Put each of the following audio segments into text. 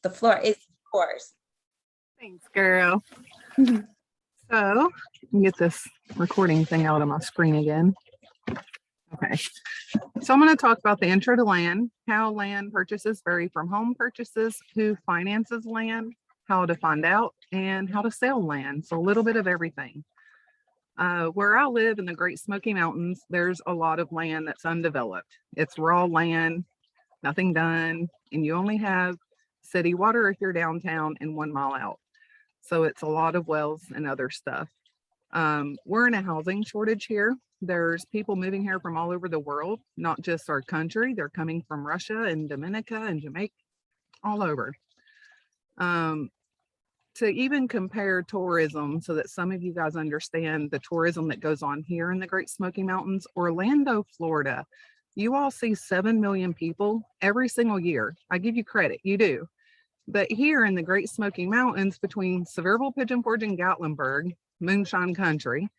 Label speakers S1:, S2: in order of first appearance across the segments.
S1: The floor is yours.
S2: Thanks, girl. So, let me get this recording thing out of my screen again. Okay. So I'm going to talk about the intro to land, how land purchases vary from home purchases, who finances land, how to find out, and how to sell land. So a little bit of everything. Where I live in the Great Smoky Mountains, there's a lot of land that's undeveloped. It's raw land, nothing done, and you only have city water if you're downtown and 1 mile out. So it's a lot of wells and other stuff. We're in a housing shortage here. There's people moving here from all over the world, not just our country. They're coming from Russia and Dominica and Jamaica, all over. To even compare tourism so that some of you guys understand the tourism that goes on here in the Great Smoky Mountains, Orlando, Florida, you all see 7 million people every single year. I give you credit, you do. But here in the Great Smoky Mountains between Sevierville, Pigeon Forge, and Gatlinburg, Moonshine Country,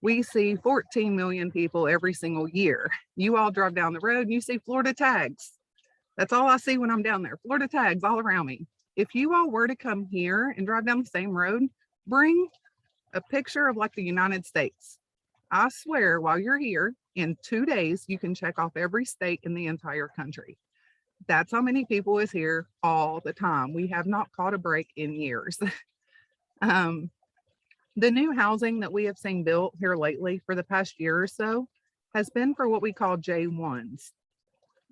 S2: we see 14 million people every single year. You all drive down the road and you see Florida tags. That's all I see when I'm down there, Florida tags all around me. If you all were to come here and drive down the same road, bring a picture of like the United States. I swear while you're here, in 2 days, you can check off every state in the entire country. That's how many people is here all the time. We have not caught a break in years. The new housing that we have seen built here lately for the past year or so has been for what we call J1s.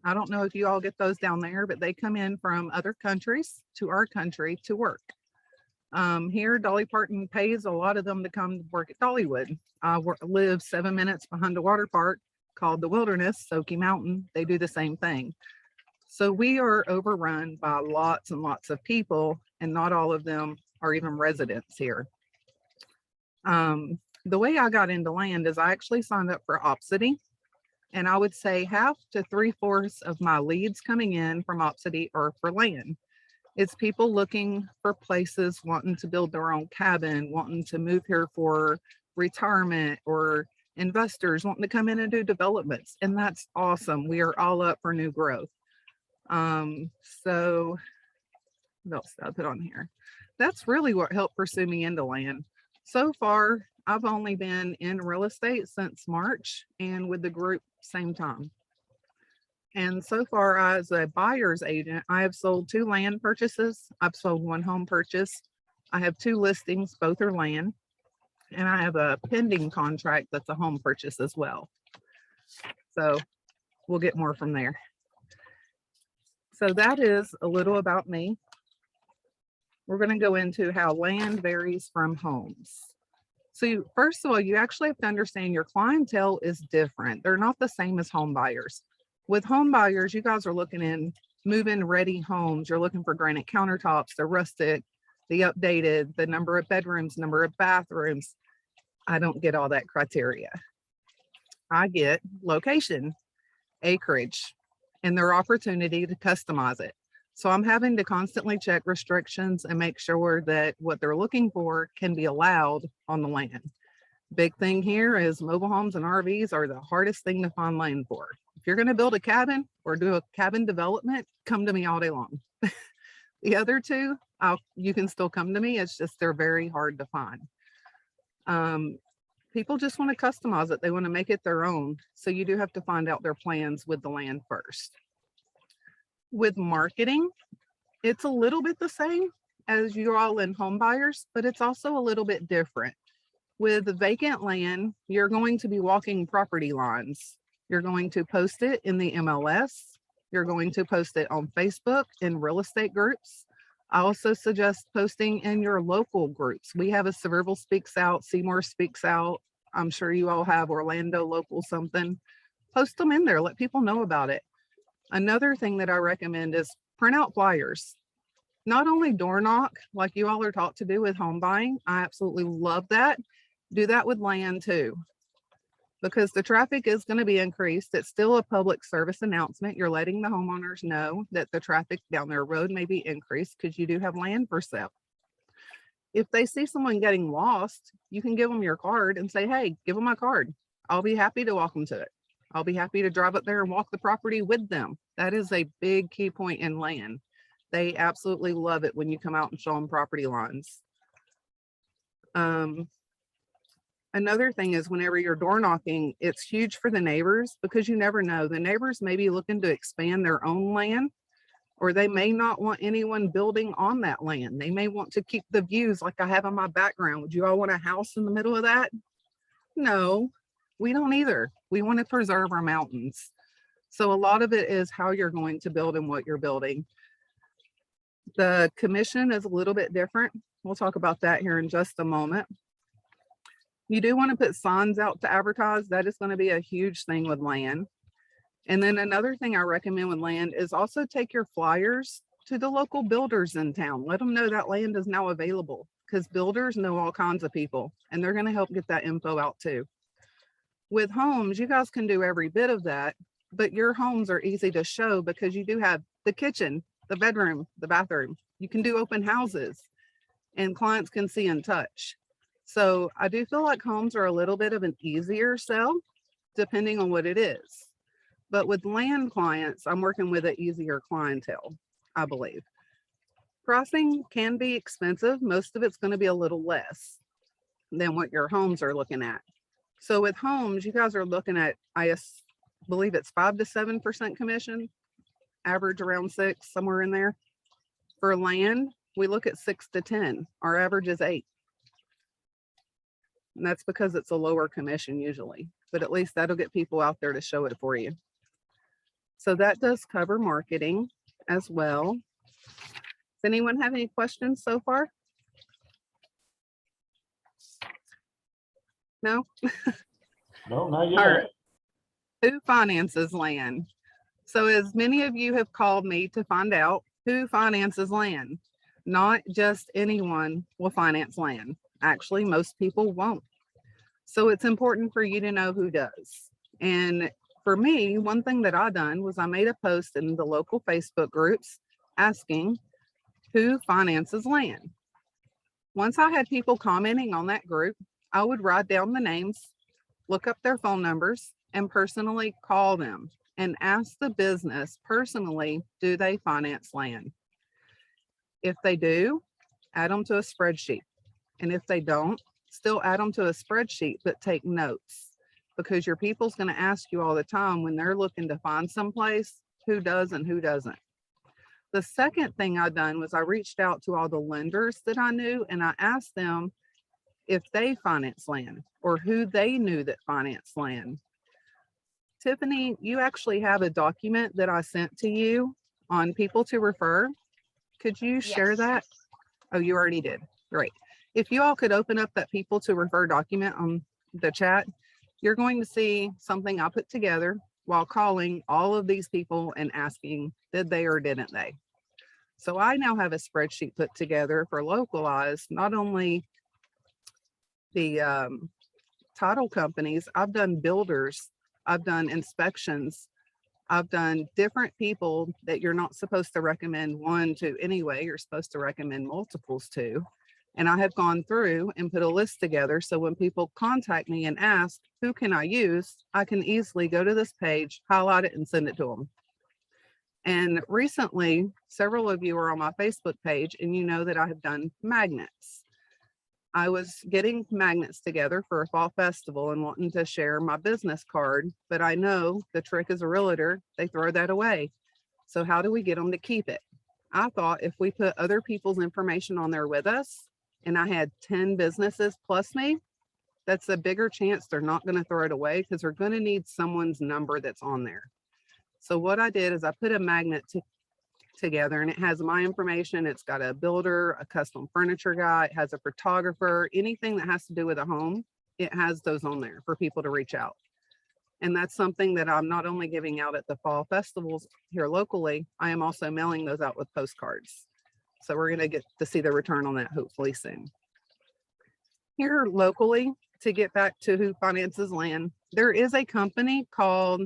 S2: I don't know if you all get those down there, but they come in from other countries to our country to work. Here, Dolly Parton pays a lot of them to come work at Dollywood. I live 7 minutes behind a water park called the Wilderness, Smoky Mountain. They do the same thing. So we are overrun by lots and lots of people, and not all of them are even residents here. The way I got into land is I actually signed up for Opcity, and I would say 1/2 to 3/4 of my leads coming in from Opcity are for land. It's people looking for places, wanting to build their own cabin, wanting to move here for retirement, or investors wanting to come in and do developments. And that's awesome. We are all up for new growth. So what else did I put on here? That's really what helped pursue me into land. So far, I've only been in real estate since March, and with the group same time. And so far, as a buyer's agent, I have sold 2 land purchases. I've sold 1 home purchase. I have 2 listings, both are land. And I have a pending contract that's a home purchase as well. So we'll get more from there. So that is a little about me. We're going to go into how land varies from homes. So first of all, you actually have to understand your clientele is different. They're not the same as home buyers. With home buyers, you guys are looking in move-in ready homes. You're looking for granite countertops, the rustic, the updated, the number of bedrooms, number of bathrooms. I don't get all that criteria. I get location, acreage, and their opportunity to customize it. So I'm having to constantly check restrictions and make sure that what they're looking for can be allowed on the land. Big thing here is mobile homes and RVs are the hardest thing to find land for. If you're going to build a cabin or do a cabin development, come to me all day long. The other two, you can still come to me. It's just they're very hard to find. People just want to customize it. They want to make it their own. So you do have to find out their plans with the land first. With marketing, it's a little bit the same as you all in home buyers, but it's also a little bit different. With vacant land, you're going to be walking property lines. You're going to post it in the MLS. You're going to post it on Facebook in real estate groups. I also suggest posting in your local groups. We have a Sevierville Speaks Out, Seymour Speaks Out. I'm sure you all have Orlando local something. Post them in there, let people know about it. Another thing that I recommend is print out flyers. Not only door knock, like you all are taught to do with home buying. I absolutely love that. Do that with land too, because the traffic is going to be increased. It's still a public service announcement. You're letting the homeowners know that the traffic down their road may be increased because you do have land for sale. If they see someone getting lost, you can give them your card and say, hey, give them my card. I'll be happy to walk them to it. I'll be happy to drive up there and walk the property with them. That is a big key point in land. They absolutely love it when you come out and show them property lines. Another thing is whenever you're door knocking, it's huge for the neighbors because you never know. The neighbors may be looking to expand their own land, or they may not want anyone building on that land. They may want to keep the views like I have in my background. Would you all want a house in the middle of that? No, we don't either. We want to preserve our mountains. So a lot of it is how you're going to build and what you're building. The commission is a little bit different. We'll talk about that here in just a moment. You do want to put signs out to advertise. That is going to be a huge thing with land. And then another thing I recommend with land is also take your flyers to the local builders in town. Let them know that land is now available, because builders know all kinds of people and they're going to help get that info out too. With homes, you guys can do every bit of that, but your homes are easy to show because you do have the kitchen, the bedroom, the bathroom. You can do open houses and clients can see and touch. So I do feel like homes are a little bit of an easier sell depending on what it is. But with land clients, I'm working with an easier clientele, I believe. Pricing can be expensive. Most of it's going to be a little less than what your homes are looking at. So with homes, you guys are looking at, I believe it's 5 to 7% commission, average around 6, somewhere in there. For land, we look at 6 to 10. Our average is 8. And that's because it's a lower commission usually, but at least that'll get people out there to show it for you. So that does cover marketing as well. Does anyone have any questions so far? No?
S3: No, not yet.
S2: All right. Who finances land? So as many of you have called me to find out who finances land, not just anyone will finance land. Actually, most people won't. So it's important for you to know who does. And for me, one thing that I done was I made a post in the local Facebook groups asking who finances land. Once I had people commenting on that group, I would write down the names, look up their phone numbers, and personally call them and ask the business personally, do they finance land? If they do, add them to a spreadsheet. And if they don't, still add them to a spreadsheet, but take notes, because your people's going to ask you all the time when they're looking to find someplace who does and who doesn't. The second thing I done was I reached out to all the lenders that I knew and I asked them if they finance land or who they knew that financed land. Tiffany, you actually have a document that I sent to you on people to refer. Could you share
S1: Yes.
S2: that? Oh, you already did. Great. If you all could open up that people to refer document on the chat, you're going to see something I put together while calling all of these people and asking, did they or didn't they? So I now have a spreadsheet put together for localized, not only the title companies, I've done builders, I've done inspections, I've done different people that you're not supposed to recommend one to anyway, you're supposed to recommend multiples to. And I have gone through and put a list together. So when people contact me and ask, who can I use? I can easily go to this page, highlight it and send it to them. And recently, several of you are on my Facebook page and you know that I have done magnets. I was getting magnets together for a fall festival and wanting to share my business card, but I know the trick as a realtor, they throw that away. So how do we get them to keep it? I thought if we put other people's information on there with us, and I had 10 businesses plus me, that's a bigger chance they're not going to throw it away because they're going to need someone's number that's on there. So what I did is I put a magnet together and it has my information. It's got a builder, a custom furniture guy, it has a photographer, anything that has to do with a home, it has those on there for people to reach out. And that's something that I'm not only giving out at the fall festivals here locally, I am also mailing those out with postcards. So we're going to get to see the return on that hopefully soon. Here locally, to get back to who finances land, there is a company called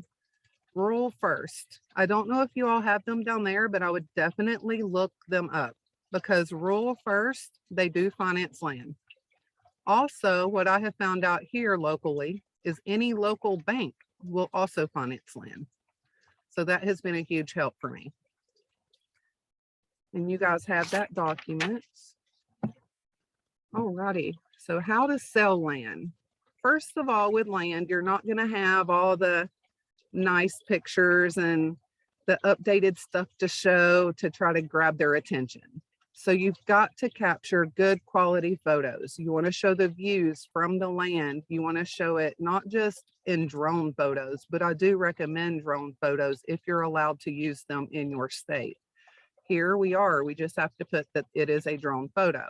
S2: Rural First. I don't know if you all have them down there, but I would definitely look them up because Rural First, they do finance land. Also, what I have found out here locally is any local bank will also finance land. So that has been a huge help for me. And you guys have that document. Alrighty, so how to sell land. First of all, with land, you're not gonna have all the nice pictures and the updated stuff to show to try to grab their attention. So you've got to capture good quality photos. You want to show the views from the land. You want to show it not just in drone photos, but I do recommend drone photos if you're allowed to use them in your state. Here we are. We just have to put that it is a drone photo.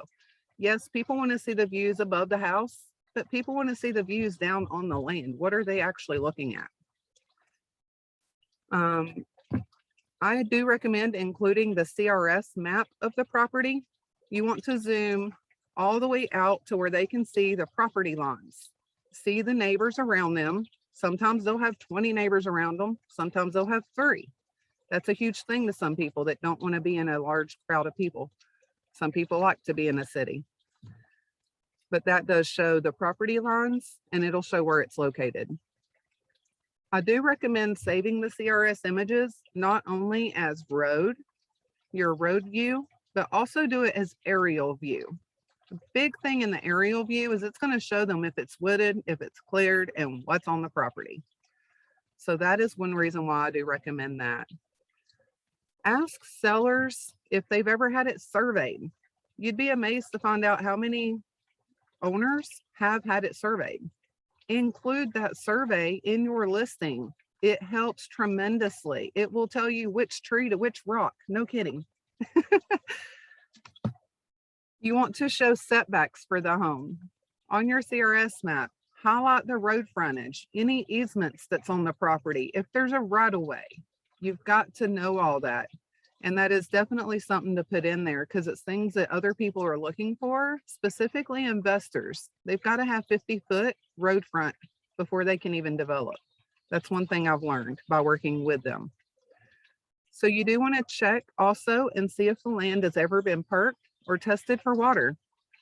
S2: Yes, people want to see the views above the house, but people want to see the views down on the land. What are they actually looking at? I do recommend including the CRS map of the property. You want to zoom all the way out to where they can see the property lines, see the neighbors around them. Sometimes they'll have 20 neighbors around them. Sometimes they'll have 3. That's a huge thing to some people that don't want to be in a large crowd of people. Some people like to be in a city. But that does show the property lines and it'll show where it's located. I do recommend saving the CRS images, not only as your road view, but also do it as aerial view. The big thing in the aerial view is it's going to show them if it's wooded, if it's cleared, and what's on the property. So that is one reason why I do recommend that. Ask sellers if they've ever had it surveyed. You'd be amazed to find out how many owners have had it surveyed. Include that survey in your listing. It helps tremendously. It will tell you which tree to which rock. No kidding. You want to show setbacks for the home. On your CRS map, highlight the road frontage, any easements that's on the property. If there's a right of way, you've got to know all that. And that is definitely something to put in there because it's things that other people are looking for, specifically investors. They've got to have 50-foot road front before they can even develop. That's one thing I've learned by working with them. So you do want to check also and see if the land has ever been perked or tested for water.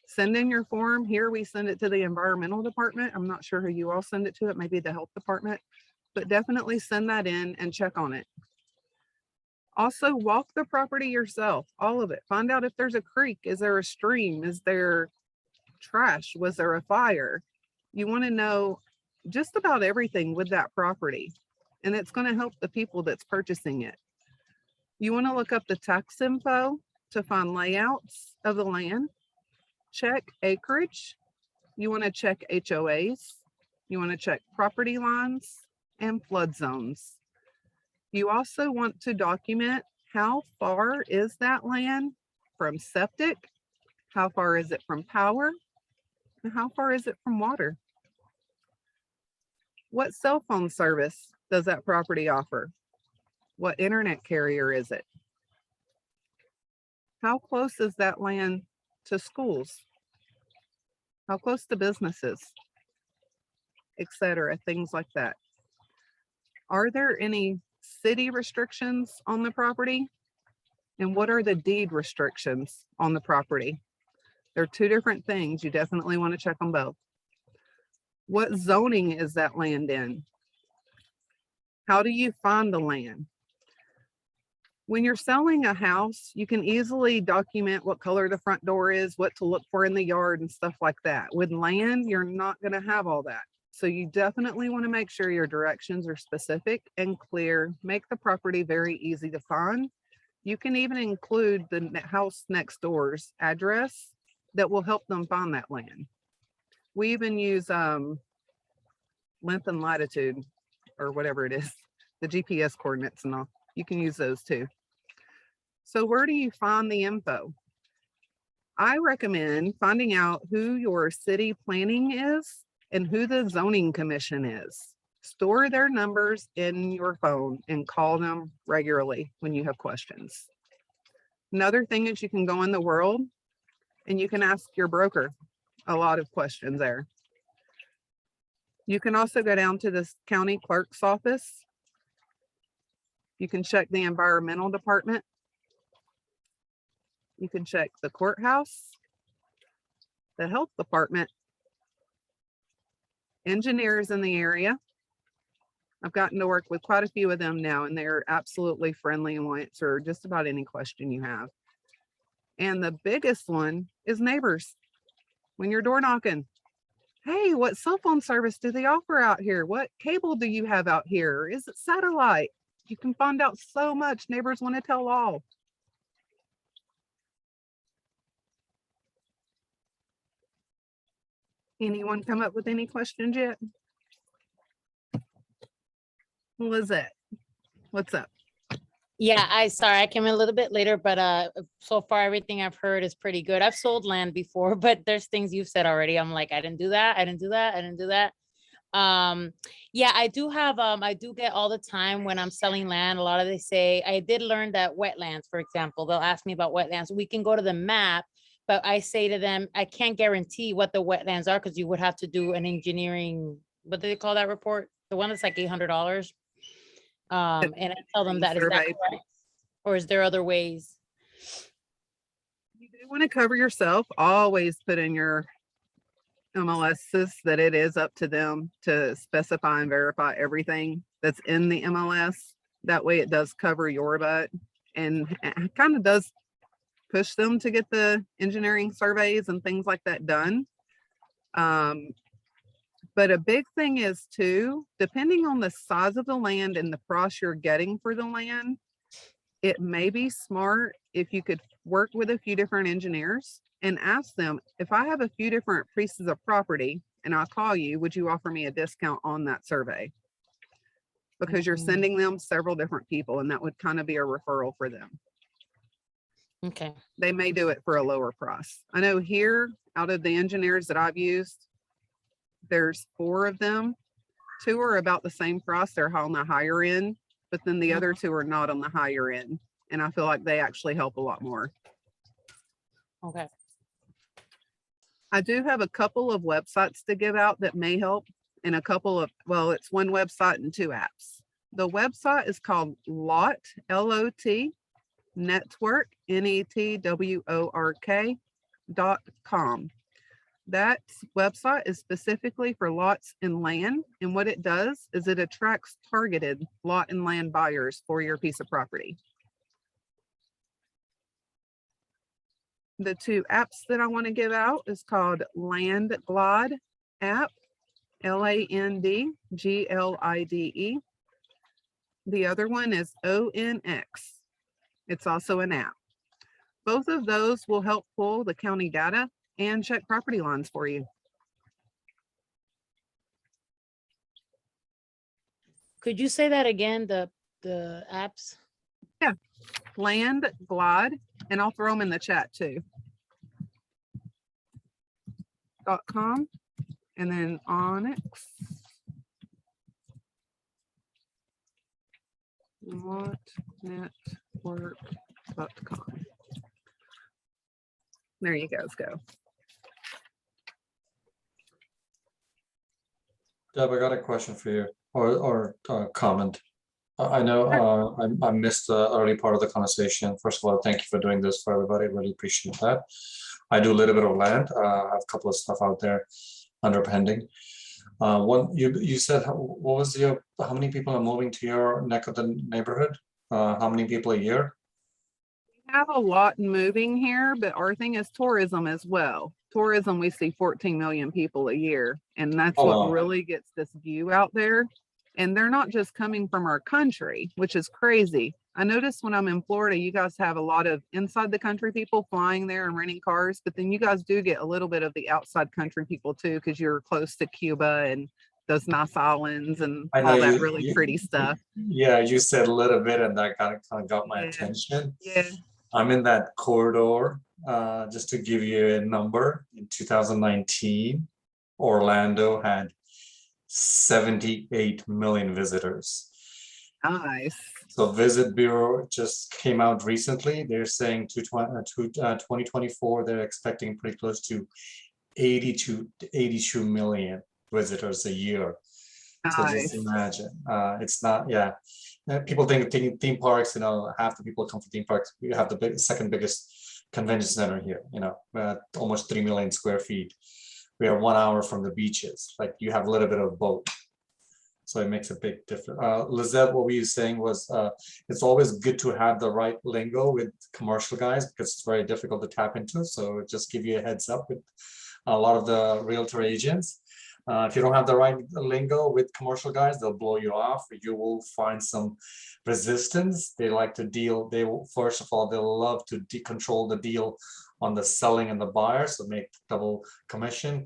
S2: Send in your form. Here we send it to the environmental department. I'm not sure who you all send it to. It may be the health department, but definitely send that in and check on it. Also, walk the property yourself, all of it. Find out if there's a creek. Is there a stream? Is there trash? Was there a fire? You want to know just about everything with that property, and it's going to help the people that's purchasing it. You want to look up the tax info to find layouts of the land. Check acreage. You want to check HOAs. You want to check property lines and flood zones. You also want to document how far is that land from septic, how far is it from power, and how far is it from water? What cell phone service does that property offer? What internet carrier is it? How close is that land to schools? How close to businesses, etc., things like that. Are there any city restrictions on the property? And what are the deed restrictions on the property? They're 2 different things. You definitely want to check them both. What zoning is that land in? How do you find the land? When you're selling a house, you can easily document what color the front door is, what to look for in the yard and stuff like that. With land, you're not going to have all that. So you definitely want to make sure your directions are specific and clear. Make the property very easy to find. You can even include the house next door's address that will help them find that land. We even use length and latitude or whatever it is, the GPS coordinates and all. You can use those too. So where do you find the info? I recommend finding out who your city planning is and who the zoning commission is. Store their numbers in your phone and call them regularly when you have questions. Another thing is you can go in the world and you can ask your broker a lot of questions there. You can also go down to the county clerk's office. You can check the environmental department. You can check the courthouse, the health department, engineers in the area. I've gotten to work with quite a few of them now, and they're absolutely friendly and will answer just about any question you have. And the biggest one is neighbors. When you're door knocking, hey, what cell phone service do they offer out here? What cable do you have out here? Is it satellite? You can find out so much. Neighbors want to tell all. Anyone come up with any questions yet? Lizette, what's up?
S4: Yeah, sorry, I came in a little bit later, but so far everything I've heard is pretty good. I've sold land before, but there's things you've said already. I'm like, I didn't do that, I didn't do that, I didn't do that. Yeah, I do have I do get all the time when I'm selling land, a lot of they say, I did learn that wetlands, for example, they'll ask me about wetlands. We can go to the map, but I say to them, I can't guarantee what the wetlands are because you would have to do an engineering, what do they call that report? The one that's like $800. And I tell them that is that
S2: Survey.
S4: correct? Or is there other ways?
S2: You do want to cover yourself. Always put in your MLSs that it is up to them to specify and verify everything that's in the MLS. That way it does cover your butt and kind of does push them to get the engineering surveys and things like that done. But a big thing is too, depending on the size of the land and the price you're getting for the land, it may be smart if you could work with a few different engineers and ask them, if I have a few different pieces of property and I call you, would you offer me a discount on that survey? Because you're sending them several different people and that would kind of be a referral for them.
S4: Okay.
S2: They may do it for a lower price. I know here, out of the engineers that I've used, there's 4 of them. 2 are about the same price. They're on the higher end, but then the other 2 are not on the higher end. And I feel like they actually help a lot more.
S4: Okay.
S2: I do have a couple of websites to give out that may help, and a couple of, well, it's one website and 2 apps. The website is called LOT, L-O-T, Network, Network.com. That website is specifically for lots and land. And what it does is it attracts targeted lot and land buyers for your piece of property. The 2 apps that I want to give out is called Land Glide app, LANDGLIDE. The other one is ONX. It's also an app. Both of those will help pull the county data and check property lines for you.
S4: Could you say that again, the apps?
S2: Yeah, Land Glide, and I'll throw them in the chat too. .com and then Onyx. Network.com. There you guys go.
S5: Deb, I got a question for you, or comment. I know I missed the early part of the conversation. First of all, thank you for doing this for everybody. Really appreciate that. I do a little bit of land. I have a couple of stuff out there under pending. One, you said, what was how many people are moving to your neck of the neighborhood? How many people a year?
S2: We have a lot moving here, but our thing is tourism as well. Tourism, we see 14 million people a year, and that's what really gets this view out there. And they're not just coming from our country, which is crazy. I noticed when I'm in Florida, you guys have a lot of inside the country people flying there and renting cars, but then you guys do get a little bit of the outside country people too, because you're close to Cuba and those nice islands and all that really pretty stuff.
S5: Yeah, you said a little bit, and that kind of got my attention.
S2: Yeah.
S5: I'm in that corridor. Just to give you a number, in 2019, Orlando had 78 million visitors.
S2: Nice.
S5: So Visit Bureau just came out recently. They're saying 2024, they're expecting pretty close to 82 million visitors a year.
S2: Nice.
S5: So just imagine, it's not, people think theme parks, half the people come from theme parks. We have the second biggest convention center here, almost 3 million square feet. We are 1 hour from the beaches. Like, you have a little bit of both. So it makes a big difference. Lizette, what were you saying was it's always good to have the right lingo with commercial guys because it's very difficult to tap into. So just give you a heads up with a lot of the realtor agents. If you don't have the right lingo with commercial guys, they'll blow you off. You will find some resistance. They like to deal. They will, first of all, they'll love to control the deal on the selling and the buyer, so make double commission.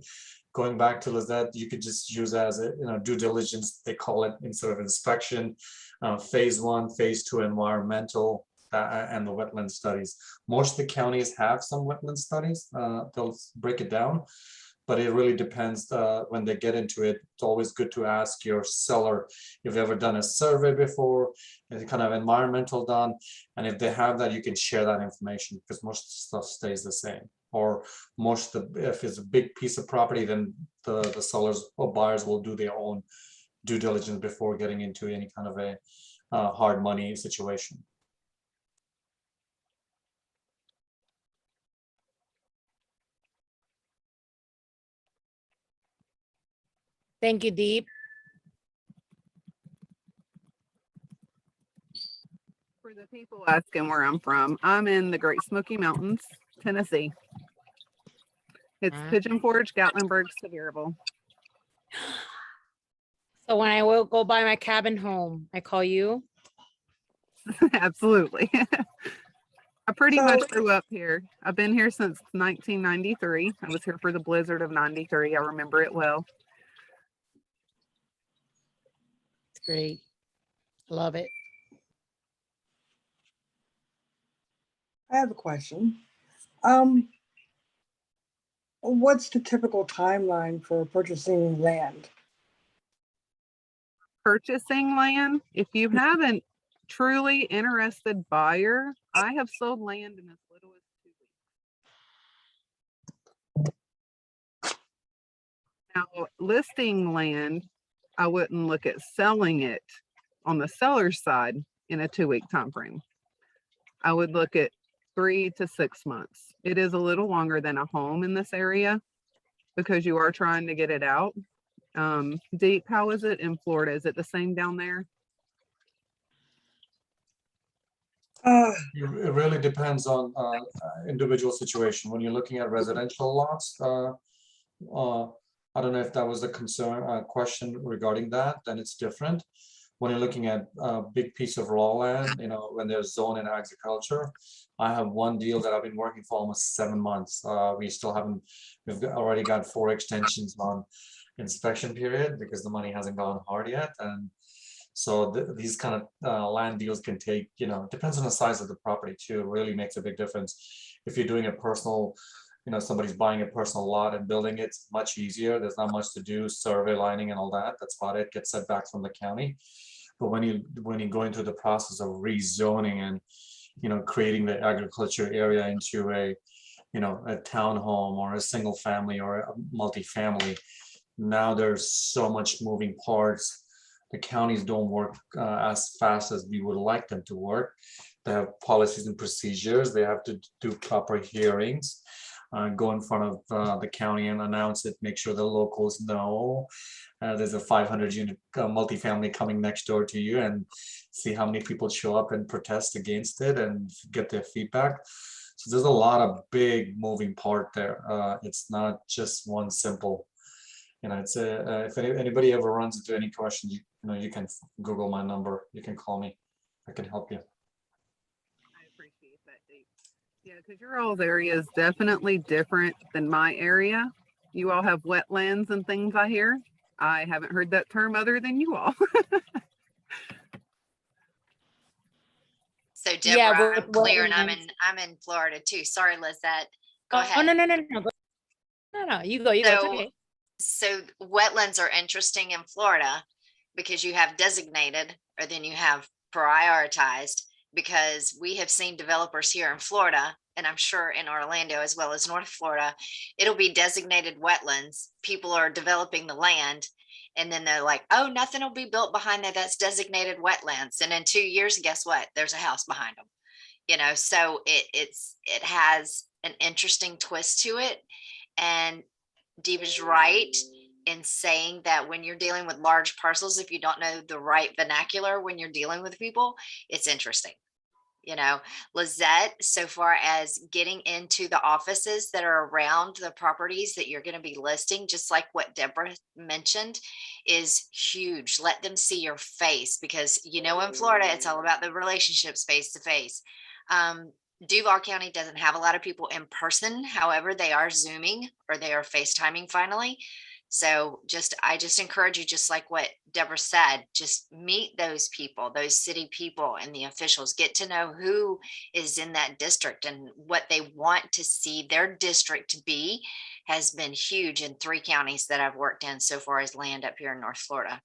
S5: Going back to Lizette, you could just use as a due diligence. They call it instead of inspection. Phase 1, phase 2, environmental. And the wetland studies. Most of the counties have some wetland studies. They'll break it down, but it really depends when they get into it. It's always good to ask your seller if you've ever done a survey before, any kind of environmental done, and if they have that, you can share that information because most stuff stays the same. Or if it's a big piece of property, then the sellers or buyers will do their own due diligence before getting into any kind of a hard money situation.
S4: Thank you, Deep.
S2: For the people asking where I'm from, I'm in the Great Smoky Mountains, Tennessee. It's Pigeon Forge, Gatlinburg, Sevierville.
S4: So when I will go buy my cabin home, I call you.
S2: Absolutely. I pretty much grew up here. I've been here since 1993. I was here for the blizzard of 93. I remember it well.
S4: It's great. Love it.
S6: I have a question. What's the typical timeline for purchasing land?
S2: Purchasing land, if you have a truly interested buyer, I have sold land in as little as 2 weeks. Now, listing land, I wouldn't look at selling it on the seller's side in a 2-week time frame. I would look at 3 to 6 months. It is a little longer than a home in this area because you are trying to get it out. Deep, how is it in Florida? Is it the same down there?
S5: It really depends on individual situation. When you're looking at residential lots, I don't know if that was a concern question regarding that, then it's different. When you're looking at a big piece of raw land, when there's zone in agriculture, I have one deal that I've been working for almost 7 months. We've already got 4 extensions on inspection period because the money hasn't gone hard yet. And so these kind of land deals can take, depends on the size of the property too, really makes a big difference. If you're doing a personal, somebody's buying a personal lot and building it, it's much easier. There's not much to do, survey lining and all that. That's about it, get setbacks from the county. But when you're going through the process of rezoning and, creating the agriculture area into a townhome or a single family or a multifamily, now there's so much moving parts. The counties don't work as fast as we would like them to work. They have policies and procedures. They have to do proper hearings, go in front of the county and announce it, make sure the locals know there's a 500 unit multifamily coming next door to you, and see how many people show up and protest against it and get their feedback. So there's a lot of big moving part there. It's not just one simple, it's if anybody ever runs into any question, you can Google my number, you can call me, I can help you.
S2: I appreciate that, Dave. Yeah, because your all's area is definitely different than my area. You all have wetlands and things, I hear. I haven't heard that term other than you all.
S7: So
S4: Yeah,
S7: Deborah, I'm clear, and
S4: wetlands.
S7: I'm in Florida too. Sorry, Lizette. Go
S4: Oh,
S7: ahead.
S4: no. No, you go. It's
S7: So,
S4: okay.
S7: so wetlands are interesting in Florida because you have designated, or then you have prioritized, because we have seen developers here in Florida, and I'm sure in Orlando as well as North Florida, it'll be designated wetlands. People are developing the land, and then they're like, oh, nothing will be built behind that. That's designated wetlands. And in 2 years, guess what? There's a house behind them. So it has an interesting twist to it. And Deep is right. in saying that when you're dealing with large parcels, if you don't know the right vernacular when you're dealing with people, it's interesting. You know, Lizette, so far as getting into the offices that are around the properties that you're going to be listing, just like what Deborah mentioned, is huge. Let them see your face, because you know, in Florida, it's all about the relationships face to face. Duval County doesn't have a lot of people in person. However, they are Zooming or they are FaceTiming finally. So I just encourage you, just like what Deborah said, just meet those people, those city people and the officials, get to know who is in that district and what they want to see their district to be has been huge in 3 counties that I've worked in so far as land up here in North Florida.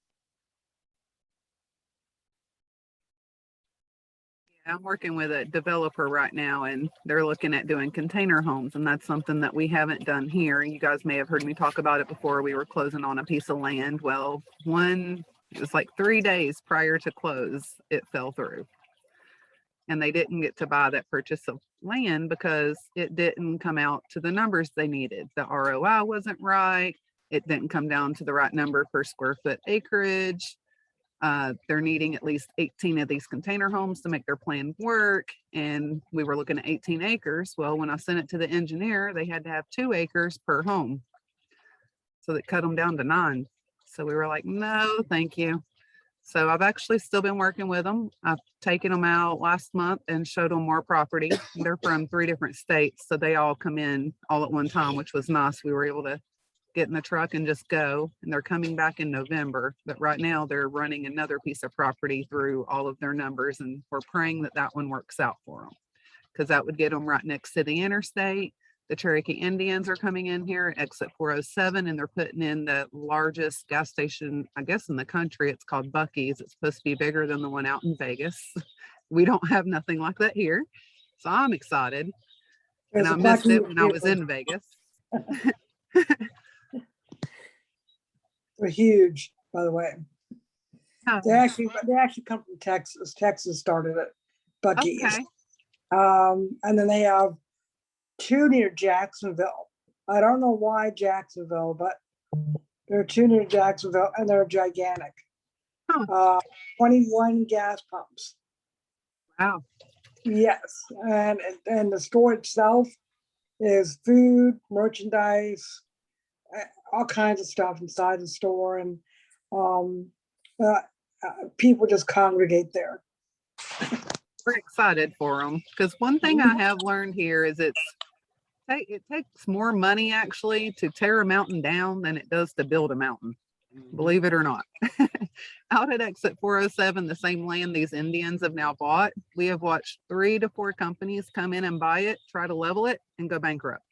S2: I'm working with a developer right now, and they're looking at doing container homes, and that's something that we haven't done here. You guys may have heard me talk about it before. We were closing on a piece of land. Well, it was like 3 days prior to close, it fell through. And they didn't get to buy that purchase of land because it didn't come out to the numbers they needed. The ROI wasn't right. It didn't come down to the right number per square foot acreage. They're needing at least 18 of these container homes to make their plan work. And we were looking at 18 acres. Well, when I sent it to the engineer, they had to have 2 acres per home. So that cut them down to 9. So we were like, no, thank you. So I've actually still been working with them. I've taken them out last month and showed them more property. They're from 3 different states. So they all come in all at one time, which was nice. We were able to get in the truck and just go, and they're coming back in November. But right now they're running another piece of property through all of their numbers, and we're praying that that one works out for them, because that would get them right next to the interstate. The Cherokee Indians are coming in here, exit 407, and they're putting in the largest gas station, I guess, in the country. It's called Buc-ee's. It's supposed to be bigger than the one out in Vegas. We don't have nothing like that here, so I'm excited. And I missed it when I was in Vegas.
S6: They're huge, by the way.
S2: Oh,
S6: They actually come from Texas. Texas started it, Buc-ee's.
S2: okay.
S6: And then they have 2 near Jacksonville. I don't know why Jacksonville, but there are 2 near Jacksonville, and they're gigantic. 21 gas pumps.
S2: Wow.
S6: Yes, and the store itself is food, merchandise, all kinds of stuff inside the store, and people just congregate there.
S2: We're excited for them, because one thing I have learned here is it takes more money actually to tear a mountain down than it does to build a mountain, believe it or not. Out at exit 407, the same land these Indians have now bought, we have watched 3 to 4 companies come in and buy it, try to level it, and go bankrupt.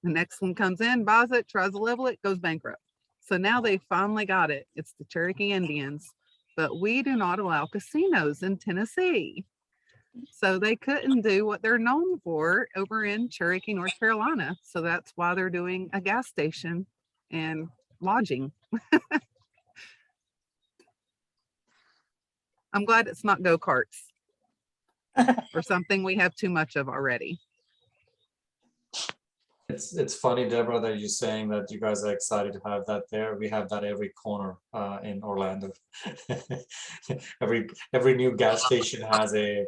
S2: The next one comes in, buys it, tries to level it, goes bankrupt. So now they finally got it. It's the Cherokee Indians, but we do not allow casinos in Tennessee. So they couldn't do what they're known for over in Cherokee, North Carolina. So that's why they're doing a gas station and lodging. I'm glad it's not go-karts or something we have too much of already.
S5: It's funny, Deborah, that you're saying that you guys are excited to have that there. We have that every corner in Orlando. every new gas station has a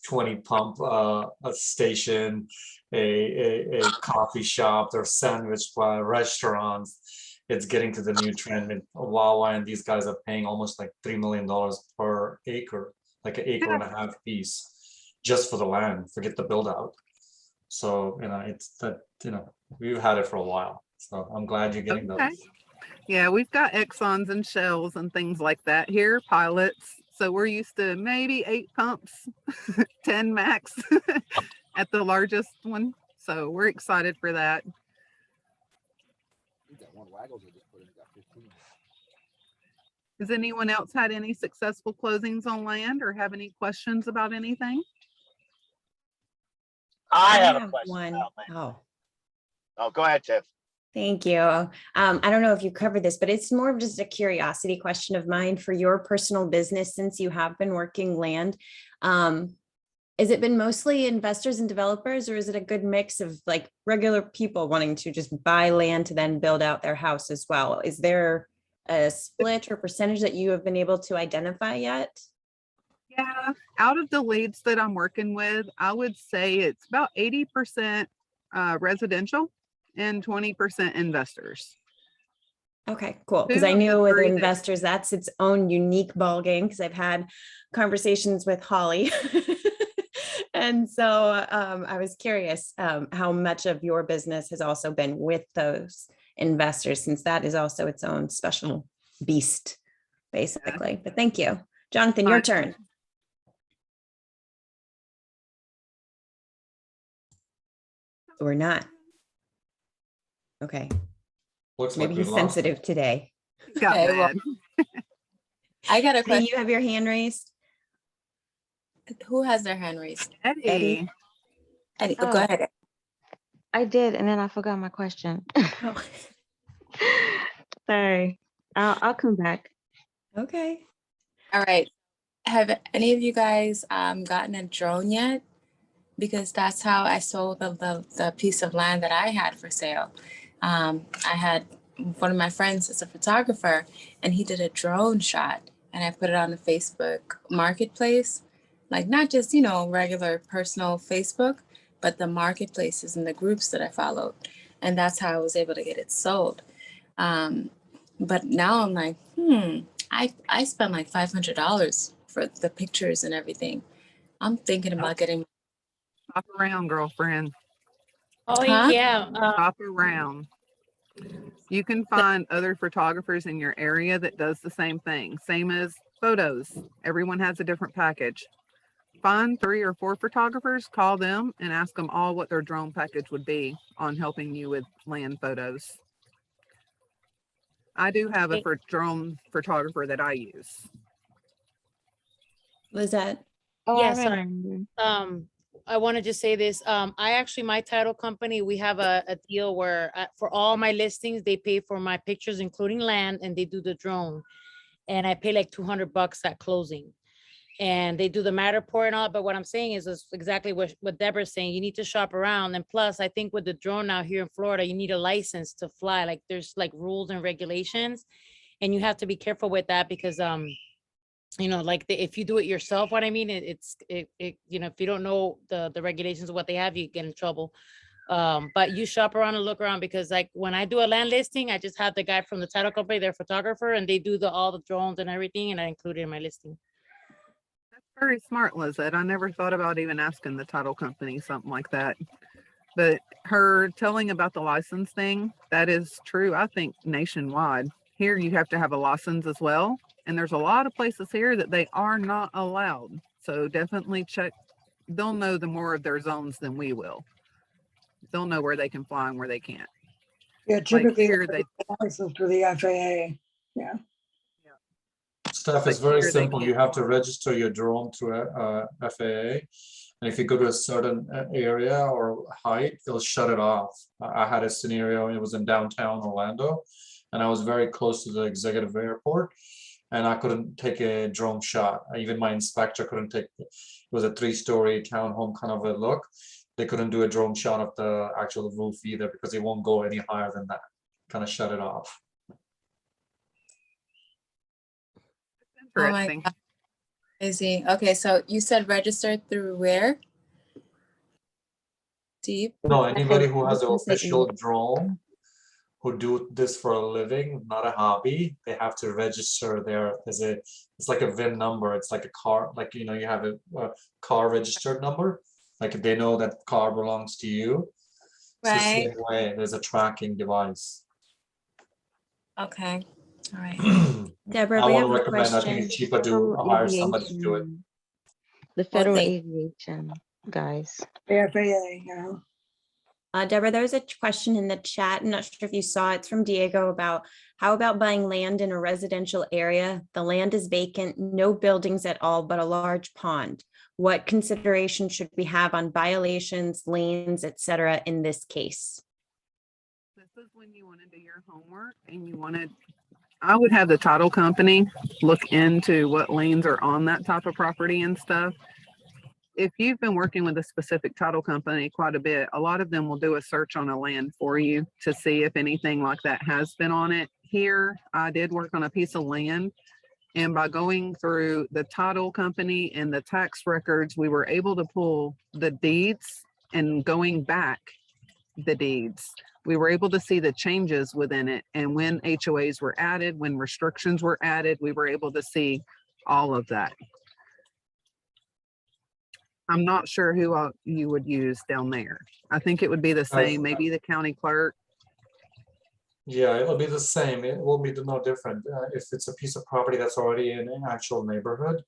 S5: 20 pump a station, a coffee shop, there's sandwich restaurants. It's getting to the new trend in Wawa, and these guys are paying almost like $3 million per acre, like an acre and a half piece, just for the land. Forget the build out. So it's that we've had it for a while. So I'm glad you're getting those.
S2: Yeah, we've got Exxons and Shells and things like that here, pilots. So we're used to maybe 8 pumps, 10 max at the largest one. So we're excited for that. Has anyone else had any successful closings on land or have any questions about anything?
S8: I have a question.
S9: One.
S8: Oh, go ahead, Tiff.
S9: Thank you. I don't know if you covered this, but it's more of just a curiosity question of mine for your personal business, since you have been working land. Is it been mostly investors and developers, or is it a good mix of like regular people wanting to just buy land to then build out their house as well? Is there a split or percentage that you have been able to identify yet?
S2: Yeah, out of the leads that I'm working with, I would say it's about 80% residential and 20% investors.
S9: Okay, cool. Because
S2: Two
S9: I
S2: of the
S9: knew with
S2: three that-
S9: investors, that's its own unique ball game. Because I've had conversations with Holly. And so I was curious how much of your business has also been with those investors, since that is also its own special beast, basically. But thank you. Jonathan, your
S2: My
S9: turn. Or not. Okay,
S5: Looks like
S9: maybe
S5: we
S9: he's
S5: lost him.
S9: sensitive today.
S2: got
S10: Okay, well,
S2: mad.
S10: I got a
S9: Eddie,
S10: question.
S9: you have your hand raised.
S10: Who has their hand raised?
S2: Eddie.
S10: Eddie, go
S11: Oh.
S10: ahead.
S11: I did, and then I forgot my question.
S9: Oh,
S11: Sorry. I'll come back.
S9: okay.
S10: All right. Have any of you guys gotten a drone yet? Because that's how I sold the piece of land that I had for sale. I had one of my friends is a photographer, and he did a drone shot, and I put it on the Facebook marketplace, like not just, regular personal Facebook, but the marketplaces and the groups that I followed. And that's how I was able to get it sold. But now I'm like, I spent like $500 for the pictures and everything. I'm thinking about getting.
S2: Shop around, girlfriend.
S4: Oh,
S10: Huh?
S4: yeah.
S2: Shop around. You can find other photographers in your area that does the same thing. Same as photos. Everyone has a different package. Find 3 or 4 photographers, call them and ask them all what their drone package would be on helping you with land photos. I do have a drone photographer that I use.
S9: Lizette.
S11: Oh,
S4: Yeah,
S11: I
S4: sorry.
S11: remember.
S4: I want to just say this. My title company, we have a deal where for all my listings, they pay for my pictures, including land, and they do the drone. And I pay like $200 at closing. And they do the Matterport and all, but what I'm saying is exactly what Deborah's saying. You need to shop around. And plus, I think with the drone now here in Florida, you need a license to fly. Like there's like rules and regulations, and you have to be careful with that because if you do it yourself, what I mean, if you don't know the regulations of what they have, you get in trouble. But you shop around and look around, because like when I do a land listing, I just have the guy from the title company, their photographer, and they do all the drones and everything, and I include it in my listing.
S2: Very smart, Lizette. I never thought about even asking the title company something like that. But her telling about the license thing, that is true, I think, nationwide. Here you have to have a license as well. And there's a lot of places here that they are not allowed. So definitely check. They'll know the more of their zones than we will. They'll know where they can fly and where they can't.
S6: Yeah,
S2: Like
S6: typically
S2: here,
S6: they license through the FAA. Yeah.
S5: Stuff is
S2: But
S5: very
S2: here they
S5: simple. You
S2: can't
S5: have to
S2: fly.
S5: register your drone through FAA. And if you go to a certain area or height, they'll shut it off. I had a scenario, it was in downtown Orlando, and I was very close to the executive airport, and I couldn't take a drone shot. Even my inspector couldn't take, it was a 3-story townhome kind of a look. They couldn't do a drone shot of the actual roof either because it won't go any higher than that. Kind of shut it off.
S2: Interesting.
S10: God. Crazy. Okay, so you said registered through where? Deep.
S5: No, anybody who has an
S11: This is
S5: official drone who do this for a living, not a hobby, they have to register it's like a VIN number. It's like a car, like, you have a car registered number. Like if they know that car belongs to you. It's the
S10: Right.
S5: same way, there's a tracking device.
S10: Okay. All right.
S9: Deborah,
S5: I
S9: we
S5: want
S9: have
S5: to
S9: a
S5: recommend, I think
S9: question.
S5: it's cheaper to
S11: Federal
S5: hire somebody to do it.
S11: aviation. The
S10: Well,
S11: federal
S10: thank-
S11: aviation guys.
S6: The FAA,
S9: Deborah, there's a question in the chat. I'm not sure if you saw it. It's from Diego about how about buying land in a residential area? The land is vacant, no buildings at all, but a large pond. What consideration should we have on violations, liens, etc. in this case?
S2: This is when you want to do your homework and I would have the title company look into what liens are on that type of property and stuff. if you've been working with a specific title company quite a bit, a lot of them will do a search on a land for you to see if anything like that has been on it. Here, I did work on a piece of land, and by going through the title company and the tax records, we were able to pull the deeds, and going back the deeds, we were able to see the changes within it. And when HOAs were added, when restrictions were added, we were able to see all of that. I'm not sure who you would use down there. I think it would be the same, maybe the county clerk.
S5: Yeah, it'll be the same. It will be no different. If it's a piece of property that's already in an actual neighborhood,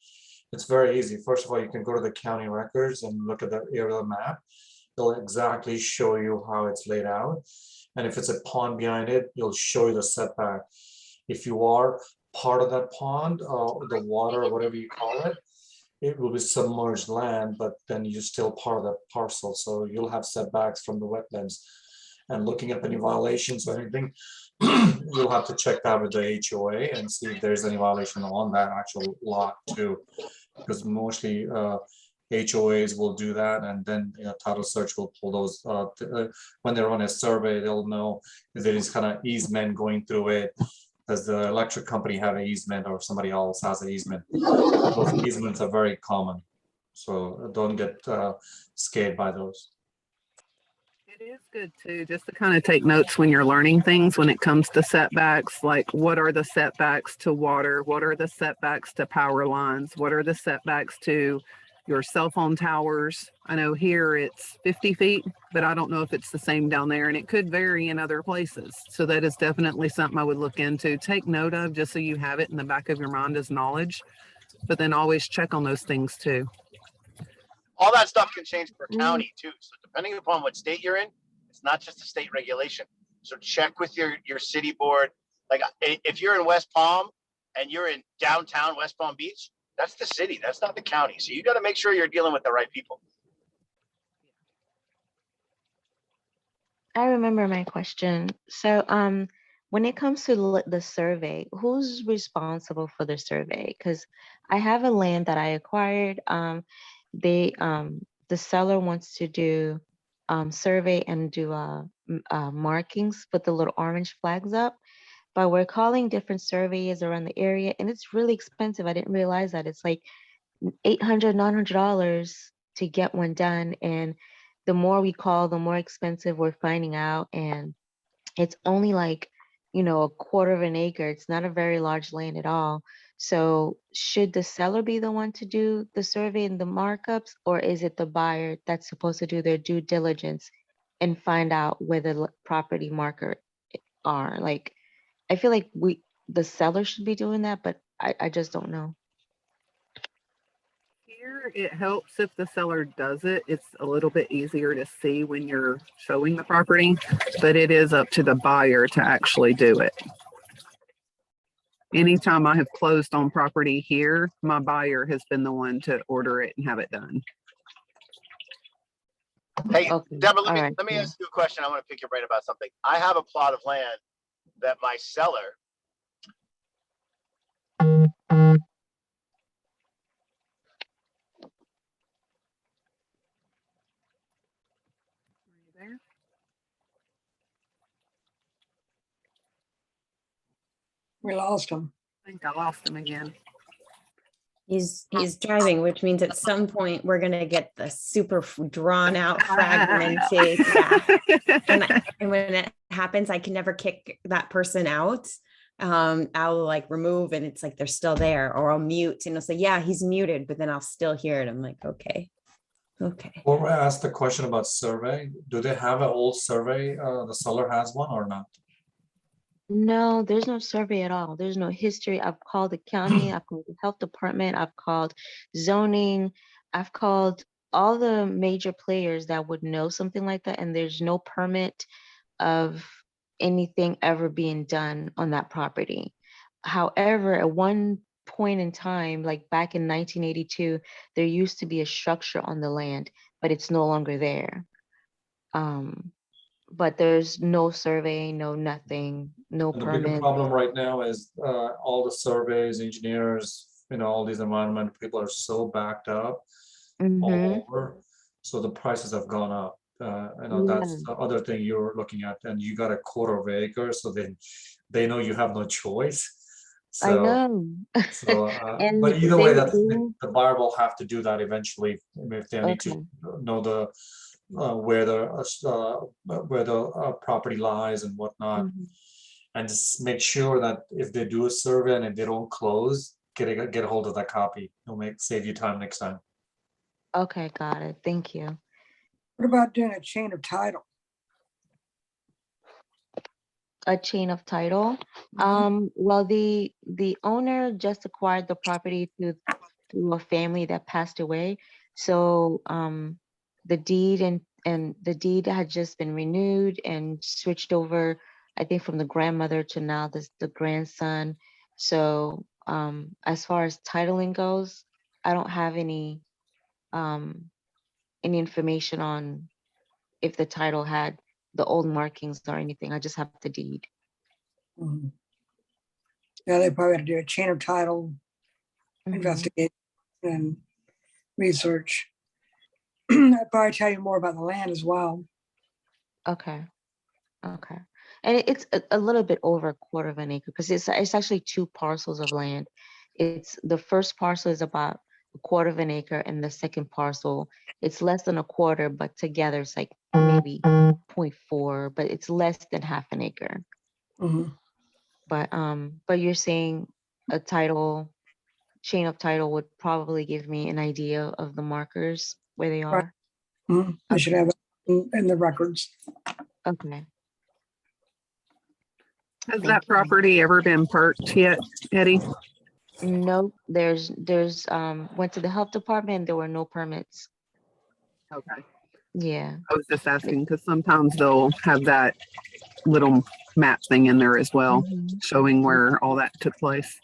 S5: it's very easy. First of all, you can go to the county records and look at the aerial map. It'll exactly show you how it's laid out. And if it's a pond behind it, it'll show you the setback. If you are part of that pond, the water, whatever you call it, it will be submerged land, but then you're still part of that parcel. So you'll have setbacks from the wetlands. And looking up any violations or anything, you'll have to check that with the HOA and see if there's any violation on that actual lot too. Because mostly HOAs will do that, and then title search will pull those. When they run a survey, they'll know if there is kind of easement going through it. Does the electric company have an easement, or somebody else has an easement? Those easements are very common, so don't get scared by those.
S2: It is good too, just to kind of take notes when you're learning things when it comes to setbacks, like what are the setbacks to water? What are the setbacks to power lines? What are the setbacks to your cell phone towers? I know here it's 50 feet, but I don't know if it's the same down there, and it could vary in other places. So that is definitely something I would look into, take note of, just so you have it in the back of your mind as knowledge, but then always check on those things too.
S8: All that stuff can change per county too. So depending upon what state you're in, it's not just a state regulation. So check with your city board. Like if you're in West Palm and you're in downtown West Palm Beach, that's the city, that's not the county. So you got to make sure you're dealing with the right people.
S11: I remember my question. So, when it comes to the survey, who's responsible for the survey? Because I have a land that I acquired. The seller wants to do survey and do markings, put the little orange flags up. But we're calling different surveys around the area, and it's really expensive. I didn't realize that it's like $800, $900 to get one done. And the more we call, the more expensive we're finding out. And it's only like, a quarter of an acre. It's not a very large land at all. So should the seller be the one to do the survey and the markups, or is it the buyer that's supposed to do their due diligence and find out where the property marker are? Like, I feel like the seller should be doing that, but I just don't know.
S2: Here, it helps if the seller does it. It's a little bit easier to see when you're showing the property, but it is up to the buyer to actually do it. Anytime I have closed on property here, my buyer has been the one to order it and have it done.
S8: Hey,
S11: Okay,
S8: Deborah,
S11: all right,
S8: let me
S11: yeah.
S8: ask you a question. I want to pick your brain about something. I have a plot of land that my seller
S2: Are you there?
S6: We lost him.
S2: I think I lost him again.
S9: He's driving, which means at some point we're gonna get the super drawn out fragmented. Yeah. And when it happens, I can never kick that person out. I'll like remove, and it's like they're still there, or I'll mute and I'll say, yeah, he's muted, but then I'll still hear it. I'm like, okay.
S5: Or I asked the question about survey. Do they have an old survey? The seller has one or not?
S11: No, there's no survey at all. There's no history. I've called the county, I've called the health department, I've called zoning, I've called all the major players that would know something like that, and there's no permit of anything ever being done on that property. However, at one point in time, like back in 1982, there used to be a structure on the land, but it's no longer there. But there's no survey, no nothing, no
S5: The bigger
S11: permit.
S5: problem right now is all the surveys, engineers, all these environmental people are so backed up.
S11: Mm-hmm.
S5: over. So the prices have gone up. I know that's the other thing you're looking at, and you got a quarter of an acre, so then they know you have no choice.
S11: I
S5: So,
S11: know. And
S5: but either
S11: they
S5: way, that
S11: do.
S5: the buyer will have to do that eventually if they need to
S11: Okay.
S5: know the where the property lies and whatnot,
S11: Mhm.
S5: and just make sure that if they do a survey and if they don't close, get a hold of that copy. It'll save you time next time.
S11: Okay, got it. Thank you.
S6: What about doing a chain of title?
S11: A chain of title. Well, the owner just acquired the property through a family that passed away. So the deed and the deed had just been renewed and switched over, I think from the grandmother to now the grandson. So as far as titling goes, I don't have any information on if the title had the old markings or anything. I just have the deed.
S6: Mhm. Yeah, they probably had to do a chain of title
S11: Mhm.
S6: investigation and research. I'd probably tell you more about the land as well.
S11: Okay. Okay. And it's a little bit over a quarter of an acre because it's actually two parcels of land. It's the first parcel is about a quarter of an acre, and the second parcel it's less than a quarter, but together it's like maybe 0.4, but it's less than half an acre.
S6: Mhm.
S11: But you're saying a title chain of title would probably give me an idea of the markers where they
S6: Right.
S11: are.
S6: They should have it in the records.
S11: Okay.
S2: Has
S11: Thank
S2: that
S11: you.
S2: property ever been perked yet, Eddie?
S11: Nope, there's went to the health department, there were no permits.
S2: Okay.
S11: Yeah.
S2: I was just asking because sometimes they'll have that little map thing in there as well,
S11: Mhm.
S2: showing where all that took place.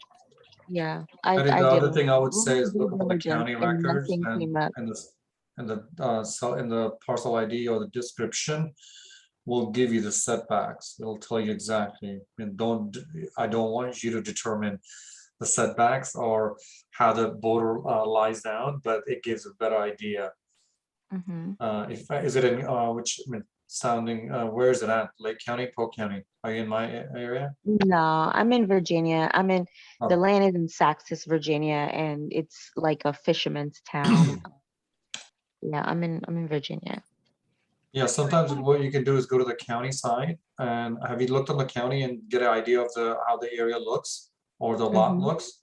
S11: Yeah,
S5: I think
S11: I
S5: the
S11: did
S5: other thing I would
S11: all
S5: say
S11: my
S5: is
S11: due
S5: look for the
S11: diligence
S5: county
S11: and
S5: records
S11: nothing came up.
S5: and the parcel ID or the description will give you the setbacks. It'll tell you exactly. And I don't want you to determine the setbacks or how the border lies down, but it gives a better idea.
S11: Mhm.
S5: Is it in which sounding where is it at? Lake County, Polk County? Are you in my area?
S11: No, I'm in Virginia. The
S5: Oh.
S11: land is in Saxis, Virginia, and it's like a fisherman's town. Yeah, I'm in Virginia.
S5: Yeah, sometimes what you can do is go to the county side, and have you looked on the county and get an idea of how the area looks or the lot
S11: Mhm.
S5: looks?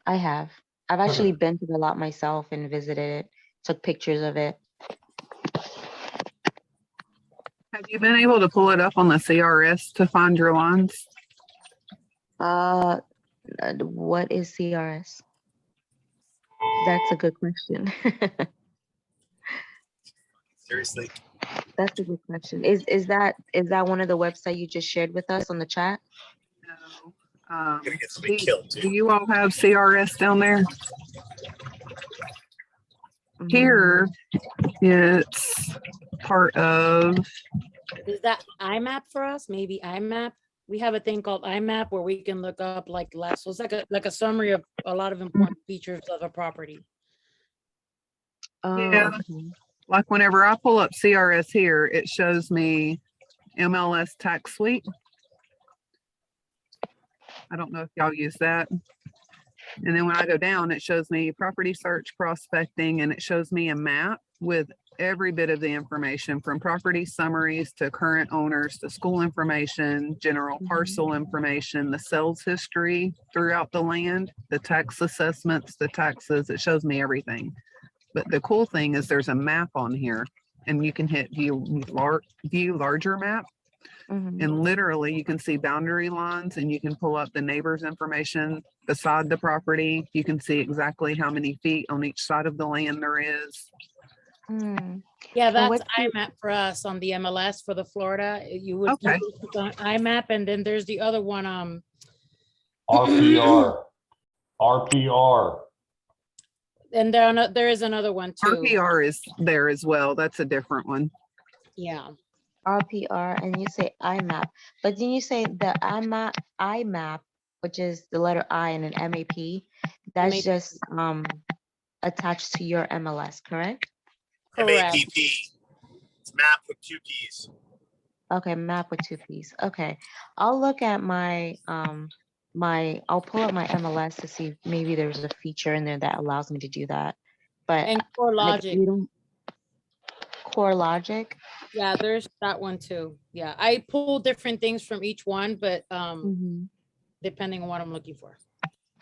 S11: I have. I've
S5: Okay.
S11: actually been to the lot myself and visited it, took pictures of it.
S2: Have you been able to pull it up on the CRS to find your lines?
S11: What is CRS? That's a good question.
S8: Seriously.
S11: That's a good question. Is that one of the website you just shared with us on the chat?
S2: No.
S8: Gonna get somebody killed
S2: Do
S8: too.
S2: you all have CRS down there? Here, it's part of,
S4: Is that IMAP for us? Maybe IMAP? We have a thing called IMAP where we can look up like last, so it's like a summary of a lot of important features of a property.
S2: yeah,
S11: Okay.
S2: like whenever I pull up CRS here, it shows me MLS tax suite. I don't know if y'all use that. And then when I go down, it shows me property search, prospecting, and it shows me a map with every bit of the information from property summaries to current owners to school information, general parcel information, the sales history throughout the land, the tax assessments, the taxes. It shows me everything. But the cool thing is there's a map on here and you can hit view larger map. And literally you can see boundary lines and you can pull up the neighbor's information beside the property. You can see exactly how many feet on each side of the land there is.
S4: Yeah,
S11: And
S4: that's
S11: what's the-
S4: IMAP for us on the MLS for the Florida. You would
S2: Okay.
S4: click on IMAP, and then there's the other one.
S3: RPR.
S4: And there is another one too.
S2: RPR is there as well. That's a different one.
S4: Yeah.
S11: RPR, and you say IMAP, but then you say the IMAP, which is the letter I and an MAP. That's
S4: MAP.
S11: just attached to your MLS, correct?
S4: Correct.
S8: MAPP. It's map with 2 Ps.
S11: Okay, map with 2 Ps. Okay, I'll look at my I'll pull up my MLS to see if maybe there's a feature in there that allows me to do that. But
S4: And Core
S11: like
S4: Logic.
S11: we don't Core Logic.
S4: Yeah, there's that one too. Yeah, I pull different things from each one, but
S11: Mhm.
S4: depending on what I'm looking for.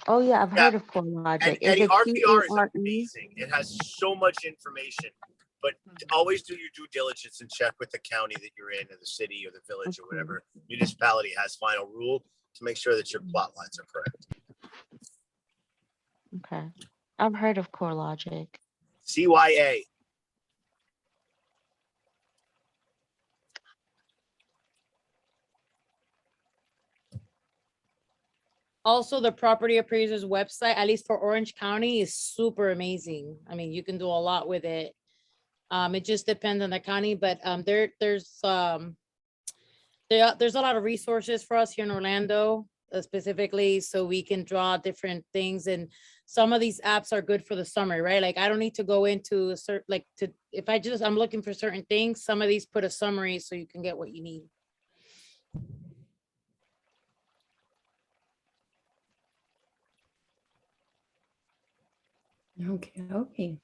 S11: Oh yeah, I've
S8: Yeah.
S11: heard of Core Logic.
S8: And
S11: Is
S8: Eddie,
S11: it
S8: RPR is
S11: CARE?
S8: amazing. It has so much information, but always do your due diligence and check with the county that you're in, or the city, or the village, or whatever municipality has final rule to make sure that your plot lines are correct.
S11: Okay, I've heard of Core Logic.
S8: CYA.
S4: Also, the property appraiser's website, at least for Orange County, is super amazing. I mean, you can do a lot with it. It just depends on the county, but there's a lot of resources for us here in Orlando, specifically, so we can draw different things. And some of these apps are good for the summer, right? Like I don't need to go into a certain, like if I'm looking for certain things, some of these put a summary so you can get what you need.
S9: Okay.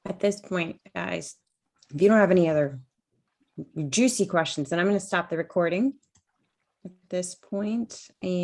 S9: At this point, guys, if you don't have any other juicy questions, then I'm going to stop the recording at this point.